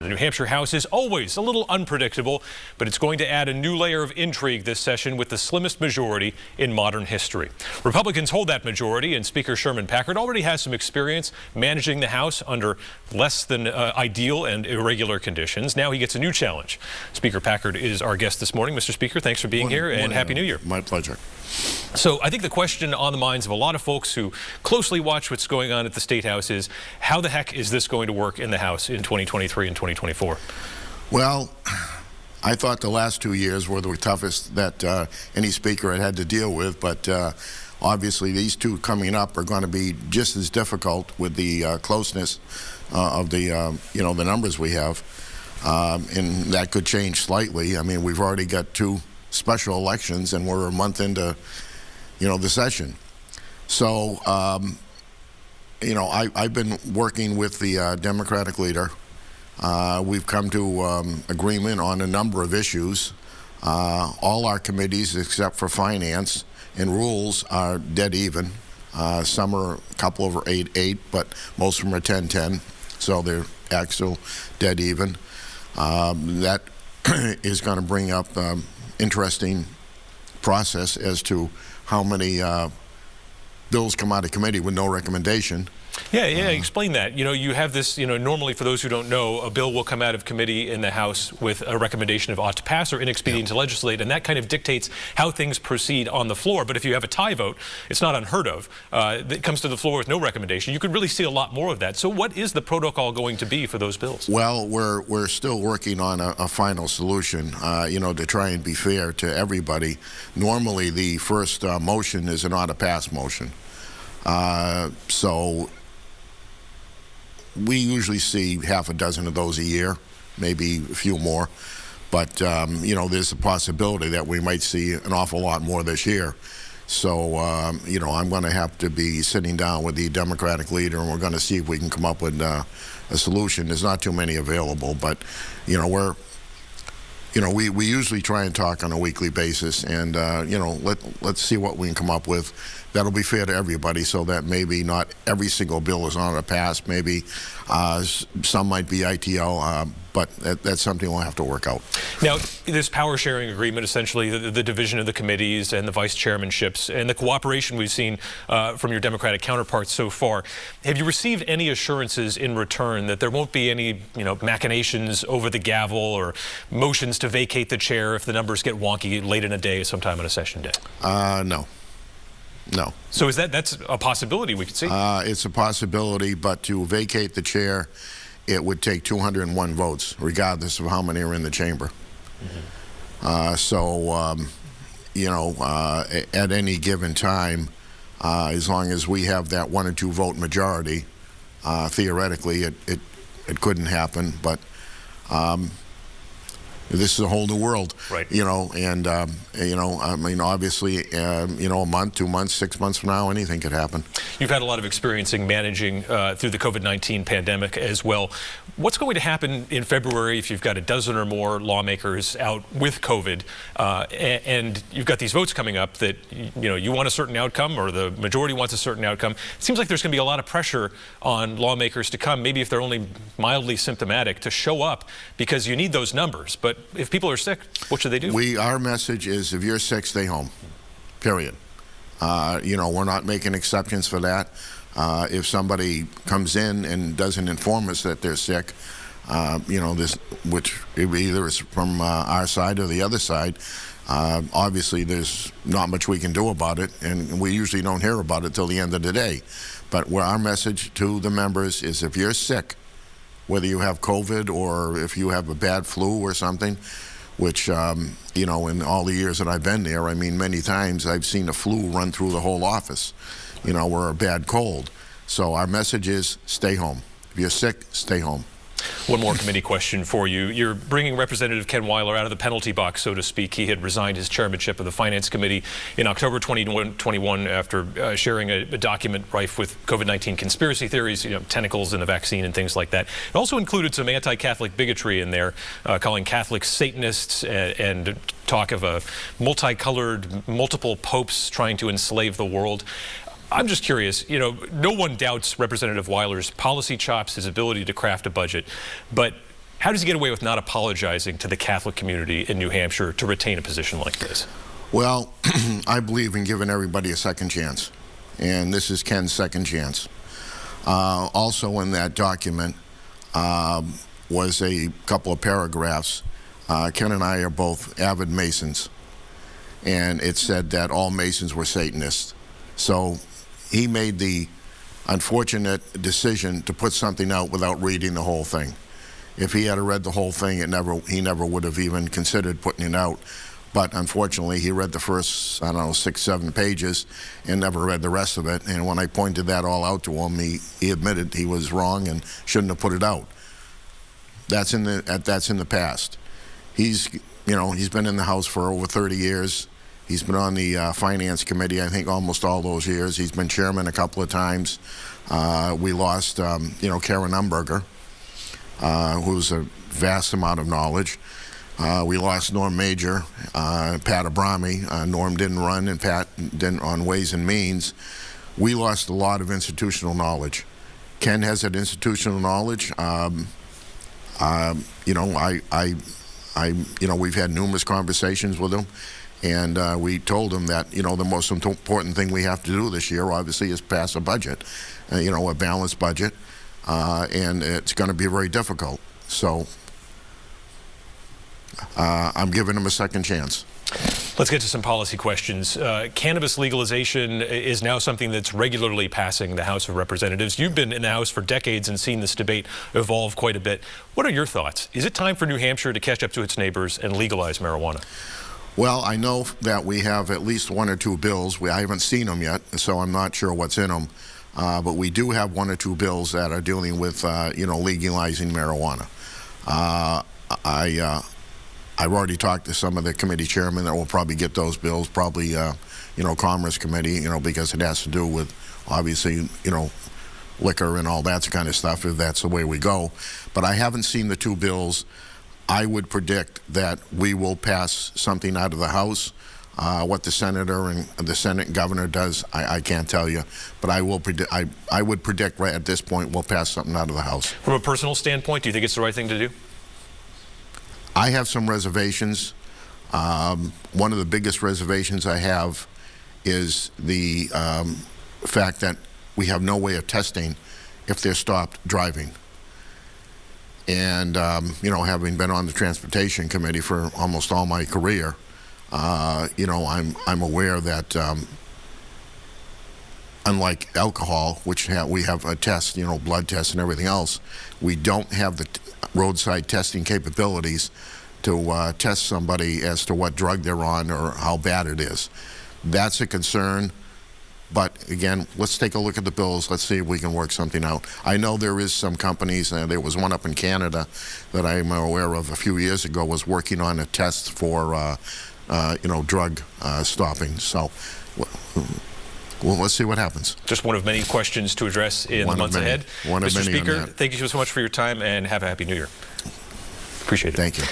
The New Hampshire House is always a little unpredictable, but it's going to add a new layer of intrigue this session with the slimmest majority in modern history. Republicans hold that majority, and Speaker Sherman Packard already has some experience managing the House under less than ideal and irregular conditions. Now he gets a new challenge. Speaker Packard is our guest this morning. Mr. Speaker, thanks for being here, and Happy New Year. My pleasure. So I think the question on the minds of a lot of folks who closely watch what's going on at the State House is, how the heck is this going to work in the House in 2023 and 2024? Well, I thought the last 2 years were the toughest that any speaker had to deal with, but obviously these two coming up are going to be just as difficult with the closeness of the the numbers we have, and that could change slightly. I mean, we've already got two special elections, and we're a month into the session. So I've been working with the Democratic leader. We've come to agreement on a number of issues. All our committees except for finance and rules are dead even. Some are a couple over 8-8, but most of them are 10-10, so they're actual dead even. That is going to bring up interesting process as to how many bills come out of committee with no recommendation. Yeah, explain that. You have this, normally for those who don't know, a bill will come out of committee in the House with a recommendation of ought to pass or inexpedient to legislate, and that kind of dictates how things proceed on the floor. But if you have a tie vote, it's not unheard of. It comes to the floor with no recommendation. You could really see a lot more of that. So what is the protocol going to be for those bills? Well, we're still working on a final solution, to try and be fair to everybody. Normally, the first motion is an ought to pass motion. So we usually see half a dozen of those a year, maybe a few more. But, there's a possibility that we might see an awful lot more this year. So, I'm going to have to be sitting down with the Democratic leader, and we're going to see if we can come up with a solution. There's not too many available, but, we usually try and talk on a weekly basis, and, let's see what we can come up with that'll be fair to everybody, so that maybe not every single bill is on a pass. Maybe some might be ITL, but that's something we'll have to work out. Now, this power sharing agreement, essentially the division of the committees and the vice chairmanships and the cooperation we've seen from your Democratic counterparts so far, have you received any assurances in return that there won't be any machinations over the gavel or motions to vacate the chair if the numbers get wonky late in a day sometime on a session day? No. So that's a possibility we could see? It's a possibility, but to vacate the chair, it would take 201 votes, regardless of how many are in the chamber. Mm-hmm. At any given time, as long as we have that 1 or 2 vote majority, theoretically, it couldn't happen. But this is a whole new world, right? Obviously, a month, 2 months, 6 months from now, anything could happen. You've had a lot of experience in managing through the COVID-19 pandemic as well. What's going to happen in February if you've got a dozen or more lawmakers out with COVID, and you've got these votes coming up that you want a certain outcome, or the majority wants a certain outcome? It seems like there's going to be a lot of pressure on lawmakers to come, maybe if they're only mildly symptomatic, to show up, because you need those numbers. But if people are sick, what should they do? Our message is, if you're sick, stay home, period. We're not making exceptions for that. If somebody comes in and doesn't inform us that they're sick, which either is from our side or the other side, obviously there's not much we can do about it, and we usually don't hear about it till the end of the day. But our message to the members is, if you're sick, whether you have COVID or if you have a bad flu or something, which, in all the years that I've been there, I mean, many times I've seen a flu run through the whole office, or a bad cold. So our message is, stay home. If you're sick, stay home. One more committee question for you. You're bringing Representative Ken Weiler out of the penalty box, so to speak. He had resigned his chairmanship of the Finance Committee in October 2021 after sharing a document rife with COVID-19 conspiracy theories, tentacles in the vaccine and things like that. It also included some anti-Catholic bigotry in there, calling Catholics Satanists and talk of a multicolored, multiple popes trying to enslave the world. I'm just curious, no one doubts Representative Weiler's policy chops, his ability to craft a budget, but How does he get away with not apologizing to the Catholic community in New Hampshire to retain a position like this? Well, I believe in giving everybody a second chance, and this is Ken's second chance. Also in that document was a couple of paragraphs. Ken and I are both avid Masons, and it said that all Masons were Satanists. So he made the unfortunate decision to put something out without reading the whole thing. If he had read the whole thing, he never would have even considered putting it out. But unfortunately, he read the first, 6, 7 pages and never read the rest of it. And when I pointed that all out to him, he admitted he was wrong and shouldn't have put it out. That's in the past. He's been in the House for over 30 years. He's been on the Finance Committee, I think, almost all those years. He's been chairman a couple of times. We lost, Karen Umberger, who's a vast amount of knowledge. We lost Norm Major, Pat Abrami. Norm didn't run, and Pat didn't on Ways and Means. We lost a lot of institutional knowledge. Ken has that institutional knowledge. We've had numerous conversations with him, and we told him that, the most important thing we have to do this year, obviously, is pass a budget, a balanced budget, and it's going to be very difficult. So I'm giving him a second chance. Let's get to some policy questions. Cannabis legalization is now something that's regularly passing the House of Representatives. You've been in the House for decades and seen this debate evolve quite a bit. What are your thoughts? Is it time for New Hampshire to catch up to its neighbors and legalize marijuana? Well, I know that we have at least 1 or 2 bills. I haven't seen them yet, so I'm not sure what's in them. But we do have 1 or 2 bills that are dealing with, legalizing marijuana. I've already talked to some of the committee chairmen that will probably get those bills, probably, Commerce Committee, because it has to do with, obviously, liquor and all that kind of stuff, if that's the way we go. But I haven't seen the 2 bills. I would predict that we will pass something out of the House. What the senator and the Senate governor does, I can't tell you. But I will predict. I would predict right at this point we'll pass something out of the House. From a personal standpoint, do you think it's the right thing to do? I have some reservations. One of the biggest reservations I have is the fact that we have no way of testing if they're stopped driving. And, having been on the Transportation Committee for almost all my career, I'm aware that unlike alcohol, which we have a test, blood test and everything else, we don't have the roadside testing capabilities to test somebody as to what drug they're on or how bad it is. That's a concern. But again, let's take a look at the bills. Let's see if we can work something out. I know there is some companies, there was one up in Canada that I'm aware of a few years ago, was working on a test for, drug stopping. So, well, let's see what happens. Just one of many questions to address in the months ahead. Mr. Speaker, thank you so much for your time, and have a happy New Year. Appreciate it. Thank you.